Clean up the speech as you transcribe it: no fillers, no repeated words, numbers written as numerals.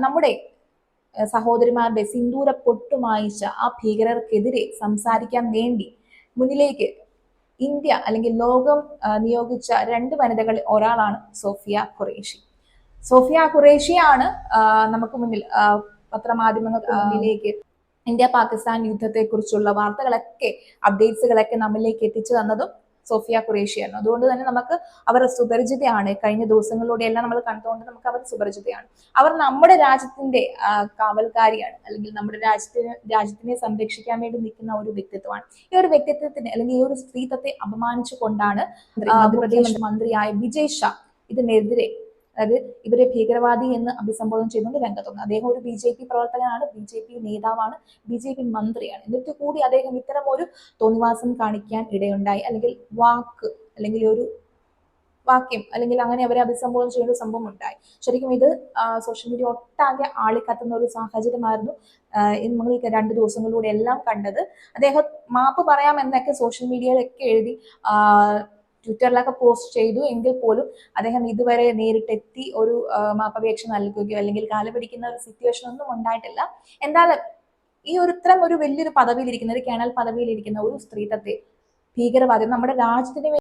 നമ്മുടെ സഹോദരിമാരുടെ സിന്ദൂര പൊട്ടുമായിച്ച ആ ഭീകരർക്കെതിരെ സംസാരിക്കാൻ വേണ്ടി മുന്നിലേക്ക് ഇന്ത്യ അല്ലെങ്കിൽ ലോകം നിയോഗിച്ച 2 വനിതകളിൽ ഒരാളാണ് സോഫിയ ഖുറേഷി. സോഫിയ ഖുറേഷിയാണ് നമുക്ക് മുന്നിൽ പത്രമാധ്യമങ്ങൾക്ക് മുന്നിലേക്ക് ഇന്ത്യ പാകിസ്ഥാൻ യുദ്ധത്തെ കുറിച്ചുള്ള വാർത്തകളൊക്കെ അപ്ഡേറ്റ്സുകളൊക്കെ നമ്മളിലേക്ക് എത്തിച്ചു തന്നതും സോഫിയ ഖുറേഷിയാണ്. അതുകൊണ്ട് തന്നെ നമുക്ക് അവർ സുപരിചിതയാണ്. കഴിഞ്ഞ ദിവസങ്ങളിലൂടെ എല്ലാം നമ്മൾ കണ്ടുകൊണ്ട് നമുക്ക് അവർ സുപരിചിതയാണ്. അവർ നമ്മുടെ രാജ്യത്തിന്റെ കാവൽക്കാരിയാണ്, അല്ലെങ്കിൽ നമ്മുടെ രാജ്യത്തിനെ സംരക്ഷിക്കാൻ വേണ്ടി നിൽക്കുന്ന ഒരു വ്യക്തിത്വമാണ്. ഈ ഒരു വ്യക്തിത്വത്തിന് അല്ലെങ്കിൽ ഈ ഒരു സ്ത്രീത്വത്തെ അപമാനിച്ചുകൊണ്ടാണ് മധ്യപ്രദേശ് മന്ത്രിയായ വിജയ് ഷാ ഇതിനെതിരെ, അതായത് ഇവരെ ഭീകരവാദി എന്ന് അഭിസംബോധന ചെയ്തുകൊണ്ട് രംഗത്ത് വന്നു. അദ്ദേഹം ഒരു BJP പ്രവർത്തകനാണ്, BJP നേതാവാണ്, BJP മന്ത്രിയാണ്. എന്നിട്ട് കൂടി അദ്ദേഹം ഇത്തരം ഒരു തോന്നിവാസം കാണിക്കാൻ ഇടയുണ്ടായി, അല്ലെങ്കിൽ അല്ലെങ്കിൽ ഒരു വാക്യം അല്ലെങ്കിൽ അങ്ങനെ അവരെ അഭിസംബോധന ചെയ്യുന്ന ഒരു സംഭവം ഉണ്ടായി. ശരിക്കും ഇത് സോഷ്യൽ മീഡിയ ഒട്ടാകെ ആളിക്കത്തുന്ന ഒരു സാഹചര്യമായിരുന്നു നമ്മൾ ഈ 2 ദിവസങ്ങളിലൂടെ എല്ലാം കണ്ടത്. അദ്ദേഹം മാപ്പ് പറയാമെന്നൊക്കെ സോഷ്യൽ മീഡിയയിലൊക്കെ എഴുതി ട്വിറ്ററിലൊക്കെ പോസ്റ്റ് ചെയ്തു എങ്കിൽ പോലും അദ്ദേഹം ഇതുവരെ നേരിട്ടെത്തി ഒരു മാപ്പപേക്ഷ നൽകുകയോ അല്ലെങ്കിൽ കാലുപിടിക്കുന്ന ഒരു സിറ്റുവേഷൻ ഒന്നും ഉണ്ടായിട്ടില്ല. എന്തായാലും ഈ ഇത്തരം ഒരു വലിയൊരു പദവിയിലിരിക്കുന്ന, ഒരു കേണൽ പദവിയിലിരിക്കുന്ന ഒരു സ്ത്രീത്വത്തെ ഭീകരവാദി നമ്മുടെ രാജ്യത്തിന്